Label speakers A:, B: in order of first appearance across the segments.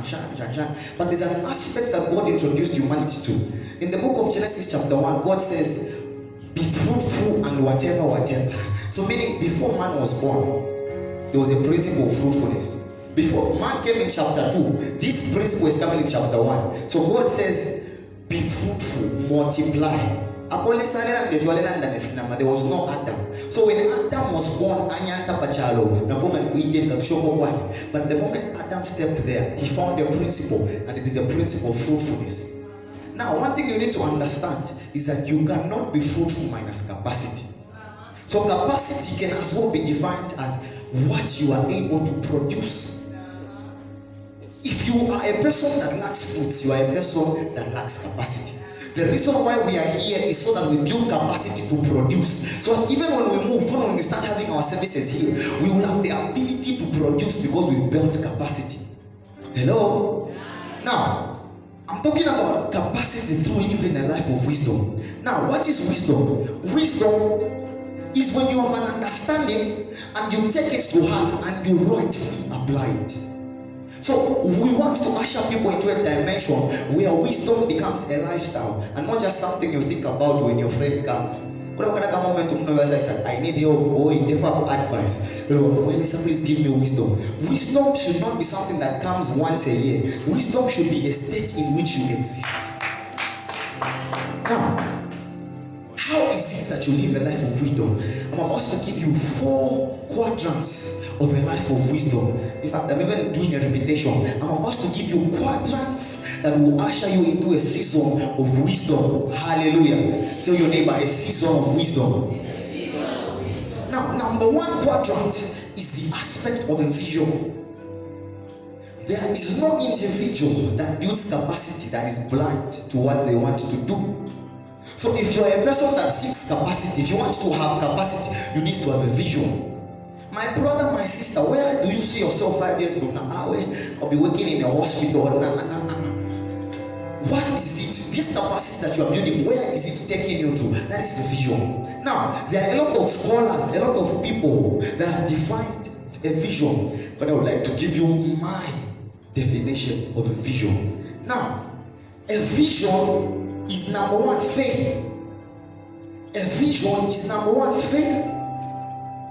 A: But there's an aspect that God introduced humanity to. In the book of Genesis chapter 1, God says, be fruitful and whatever. So meaning, before man was born, there was a principle of fruitfulness. Before man came in chapter 2, this principle is coming in chapter 1. So God says, be fruitful, multiply. There was no Adam. So when Adam was born, but the moment Adam stepped there, he found a principle, and it is a principle of fruitfulness. Now, one thing you need to understand is that you cannot be fruitful minus capacity. So capacity can as well be defined as what you are able to produce. If you are a person that lacks fruits, you are a person that lacks capacity. The reason why we are here is so that we build capacity to produce. So even when we move, even when we start having our services here, we will have the ability to produce because we've built capacity. Hello? Now, I'm talking about capacity through living a life of wisdom. Now, what is wisdom? Wisdom is when you have an understanding and you take it to heart and you rightfully apply it. So we want to usher people into a dimension where wisdom becomes a lifestyle and not just something you think about when your friend comes. I need help or therefore advice. Please give me wisdom. Wisdom should not be something that comes once a year. Wisdom should be a state in which you exist. Now, how is it that you live a life of wisdom? I'm about to give you 4 quadrants of a life of wisdom. In fact, I'm even doing a repetition. I'm about to give you quadrants that will usher you into a season of wisdom. Hallelujah. Tell your neighbor, a season of wisdom. Now, number 1 quadrant is the aspect of a vision. There is no individual that builds capacity that is blind to what they want to do. So if you are a person that seeks capacity, if you want to have capacity, you need to have a vision. My brother, my sister, where do you see yourself 5 years from now? I'll be working in a hospital. What is it? This capacity that you are building, where is it taking you to? That is the vision. Now, there are a lot of scholars, a lot of people that have defined a vision, but I would like to give you my definition of a vision. Now, a vision is number 1, faith. A vision is number 1, faith.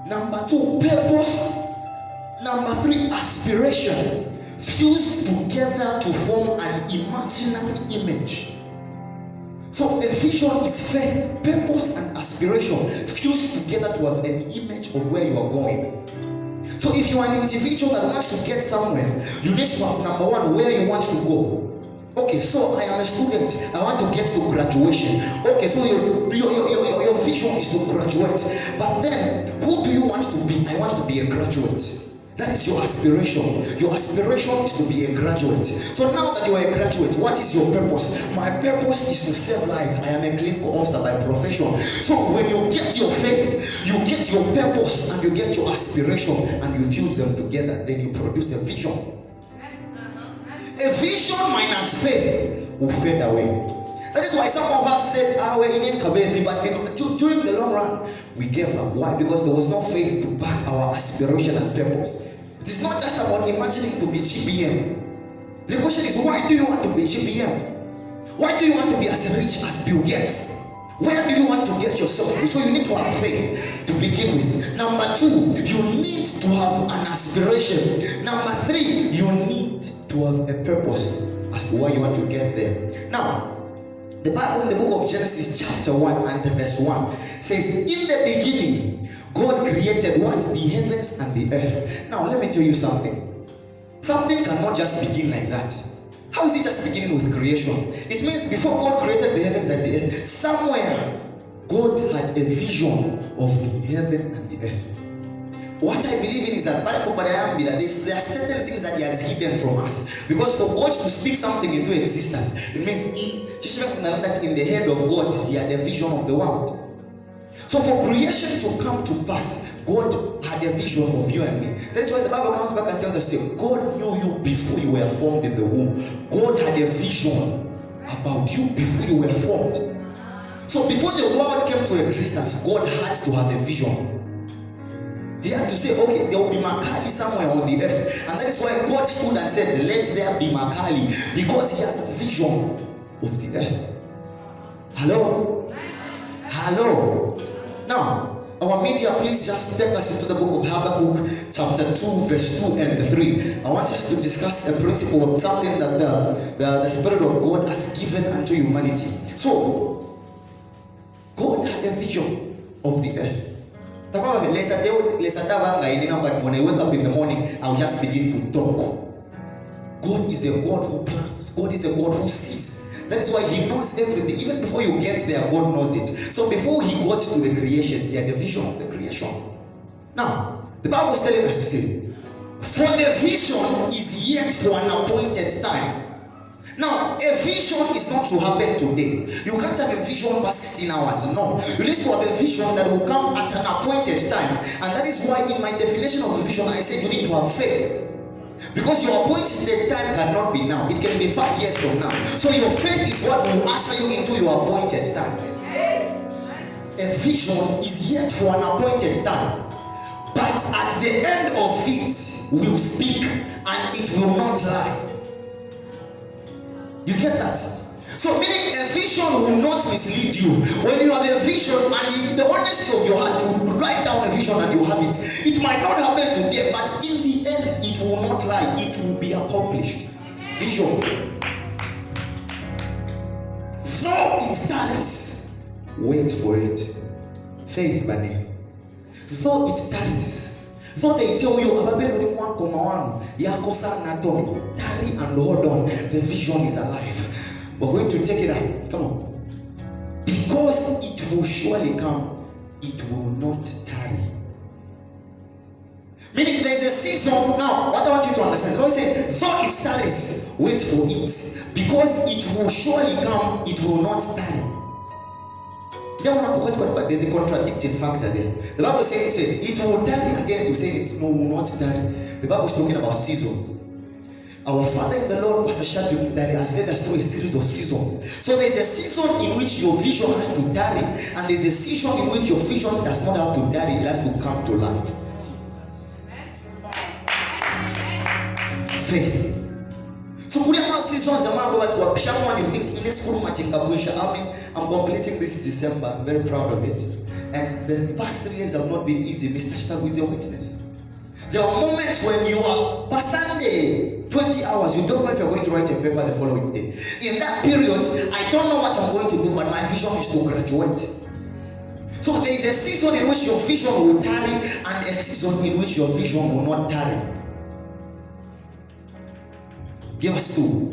A: Number 2, purpose. Number 3, aspiration. Fused together to form an imaginary image. So a vision is faith, purpose, and aspiration fused together to have an image of where you are going. So if you are an individual that wants to get somewhere, you need to have number 1, where you want to go. Okay, so I am a student. I want to get to graduation. Okay, so your vision is to graduate. But then, who do you want to be? I want to be a graduate. That is your aspiration. Your aspiration is to be a graduate. So now that you are a graduate, what is your purpose? My purpose is to save lives. I am a clinical officer by profession. So when you get your faith, you get your purpose, and you get your aspiration, and you fuse them together, then you produce a vision. A vision minus faith will fade away. That is why some of us said, we're in Kabefi, but during the long run, we gave up. Why? Because there was no faith to back our aspiration and purpose. It is not just about imagining to be GBM. The question is, why do you want to be GBM? Why do you want to be as rich as Bill Gates? Where do you want to get yourself to? So you need to have faith to begin with. Number 2, you need to have an aspiration. Number 3, you need to have a purpose as to why you want to get there. Now, the Bible in the book of Genesis chapter 1 and verse 1 says, in the beginning, God created what? The heavens and the earth. Now, let me tell you something. Something cannot just begin like that. How is it just beginning with creation? It means before God created the heavens and the earth, somewhere God had a vision of the heaven and the earth. What I believe in is that there are certain things that He has hidden from us. Because for God to speak something into existence, it means in the head of God, He had a vision of the world. So for creation to come to pass, God had a vision of you and me. That is why the Bible comes back and tells us, God knew you before you were formed in the womb. God had a vision about you before you were formed. So before the world came to existence, God had to have a vision. He had to say, okay, there will be Makali somewhere on the earth. And that is why God stood and said, let there be Makali, because he has a vision of the earth. Hello? Hello? Now, our media, please just take us into the book of Habakkuk, chapter 2, verse 2 and 3. I want us to discuss a principle of something that the Spirit of God has given unto humanity. So, God had a vision of the earth. When I wake up in the morning, I'll just begin to talk. God is a God who plans. God is a God who sees. That is why he knows everything. Even before you get there, God knows it. So before he got to the creation, he had a vision of the creation. Now, the Bible is telling us to say, for the vision is yet for an appointed time. Now, a vision is not to happen today. You can't have a vision past 16 hours. No. You need to have a vision that will come at an appointed time. And that is why in my definition of a vision, I said you need to have faith. Because your appointed time cannot be now. It can be 5 years from now. So your faith is what will usher you into your appointed time. A vision is yet for an appointed time. But at the end of it, will speak and it will not lie. You get that? So meaning a vision will not mislead you. When you have a vision and the honesty of your heart, you write down a vision and you have it. It might not happen today, but in the end, it will not lie. It will be accomplished. Vision. Though it tarries, wait for it. Faith, Bani. Though it tarries, though they tell you, tarry and hold on, the vision is alive. We're going to take it out. Come on. Because it will surely come, it will not tarry. Meaning there's a season. Now, what I want you to understand, I say, though it tarries, wait for it. Because it will surely come, it will not tarry. You don't want to forget, but there's a contradicting factor there. The Bible says it will tarry again to say it will not tarry. The Bible is talking about seasons. Our Father in the Lord, Pastor Shadrach, that has led us through a series of seasons. So there's a season in which your vision has to tarry, and there's a season in which your vision does not have to tarry, it has to come to life. Faith. So we have seasons you think I'm completing this December. I'm very proud of it. And the past 3 years have not been easy. Mr. Shadrach is a witness. There are moments when you are per Sunday, 20 hours, you don't know if you're going to write a paper the following day. In that period, I don't know what I'm going to do, but my vision is to graduate. So there is a season in which your vision will tarry, and a season in which your vision will not tarry. Give us 2.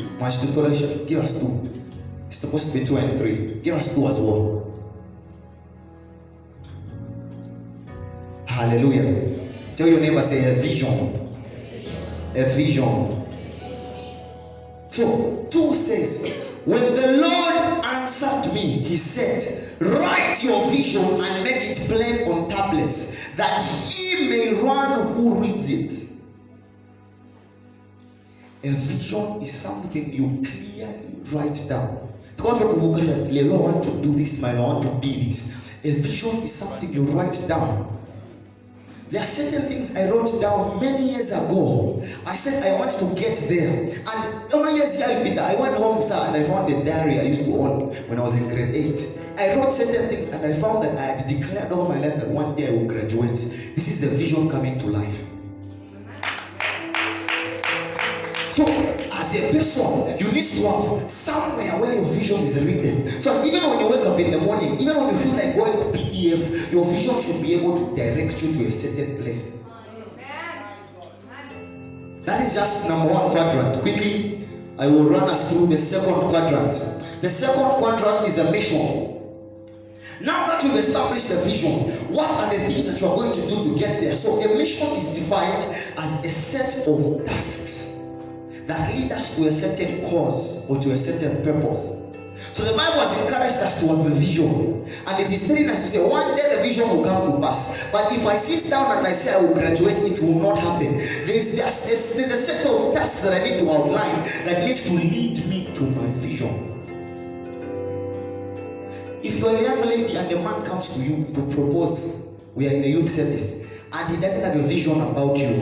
A: Give us 2. It's supposed to be 2 and 3. Give us 2 as well. Hallelujah. Tell your neighbor, say a vision. A vision. So 2 says, when the Lord answered me, he said, write your vision and make it plain on tablets, that he may run who reads it. A vision is something you clearly write down. I want to do this, I want to be this. A vision is something you write down. There are certain things I wrote down many years ago. I said I want to get there. And I went home and I found a diary I used to own when I was in grade 8. I wrote certain things and I found that I had declared over my life that one day I will graduate. This is the vision coming to life. So, as a person, you need to have somewhere where your vision is written. So, even when you wake up in the morning, even when you feel like going to PDF, your vision should be able to direct you to a certain place. That is just number 1 quadrant. Quickly, I will run us through the second quadrant. The second quadrant is a mission. Now that you've established the vision, what are the things that you are going to do to get there? So, a mission is defined as a set of tasks that lead us to a certain cause or to a certain purpose. So the Bible has encouraged us to have a vision, and it is telling us to say one day the vision will come to pass. But if I sit down and I say I will graduate, it will not happen. There's a set of tasks that I need to outline that needs to lead me to my vision. If you are a young lady and a man comes to you to propose, we are in a youth service, and he doesn't have a vision about you,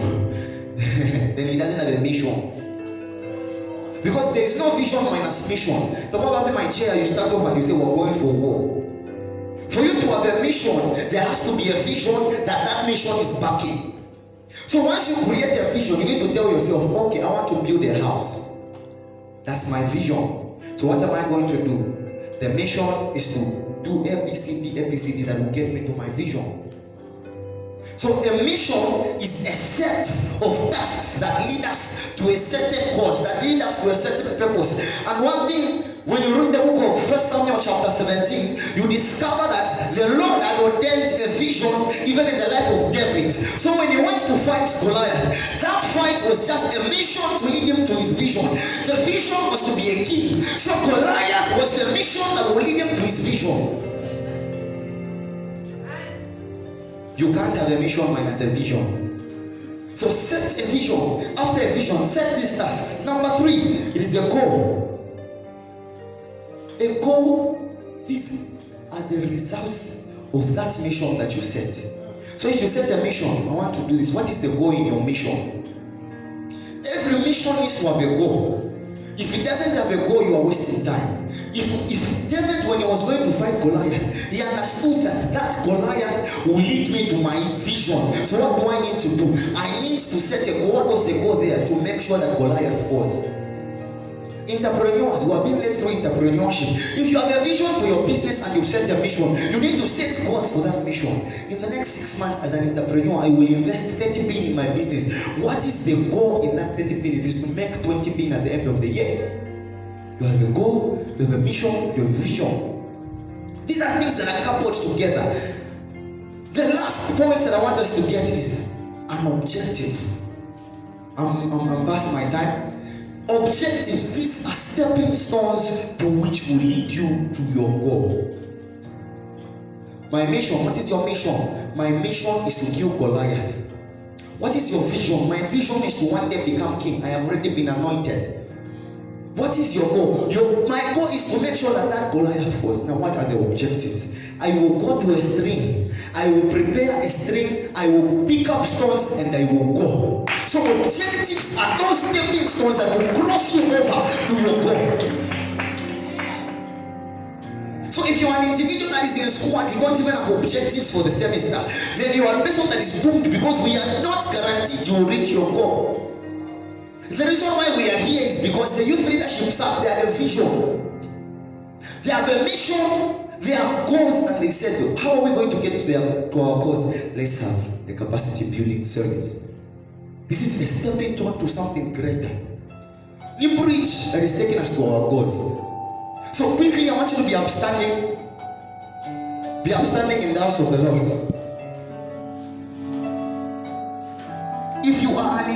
A: then he doesn't have a mission. Because there is no vision minus mission. The Bible in my chair, you start off and you say, we're going for war. For you to have a mission, there has to be a vision that mission is backing. So once you create a vision, you need to tell yourself, okay, I want to build a house. That's my vision. So what am I going to do? The mission is to do ABCD that will get me to my vision. So a mission is a set of tasks that lead us to a certain cause, that lead us to a certain purpose. And one thing, when you read the book of 1 Samuel chapter 17, you discover that the Lord had ordained a vision even in the life of David. So when he went to fight Goliath, that fight was just a mission to lead him to his vision. The vision was to be a king. So Goliath was the mission that will lead him to his vision. You can't have a mission minus a vision. So set a vision. After a vision, set these tasks. Number 3, it is a goal. A goal, these are the results of that mission that you set. So if you set a mission, I want to do this. What is the goal in your mission? Every mission needs to have a goal. If it doesn't have a goal, you are wasting time. If David, when he was going to fight Goliath, he understood that Goliath will lead me to my vision. So what do I need to do? I need to set a goal. What was the goal there? To make sure that Goliath falls. Entrepreneurs who have been led through entrepreneurship, if you have a vision for your business and you've set a mission, you need to set goals for that mission. In the next 6 months as an entrepreneur, I will invest 30 billion in my business. What is the goal in that 30 billion? It is to make 20 billion at the end of the year. You have a goal, you have a mission, you have a vision. These are things that are coupled together. The last point that I want us to get is an objective. I'm past my time. Objectives, these are stepping stones to which will lead you to your goal. My mission, what is your mission? My mission is to kill Goliath. What is your vision? My vision is to one day become king. I have already been anointed. What is your goal? My goal is to make sure that Goliath falls. Now, what are the objectives? I will go to a stream. I will prepare a stream. I will pick up stones and I will go. So objectives are those stepping stones that will cross you over to your goal. So if you are an individual that is in school and you don't even have objectives for the semester, then you are a person that is doomed, because we are not guaranteed you will reach your goal. The reason why we are here is because the youth leadership staff, they have a vision. They have a mission. They have goals, and they said, how are we going to get to our goals? Let's have a capacity building service. This is a stepping stone to something greater. New bridge that is taking us to our goals. So quickly, I want you to be upstanding. Be upstanding in the house of the Lord. If you are an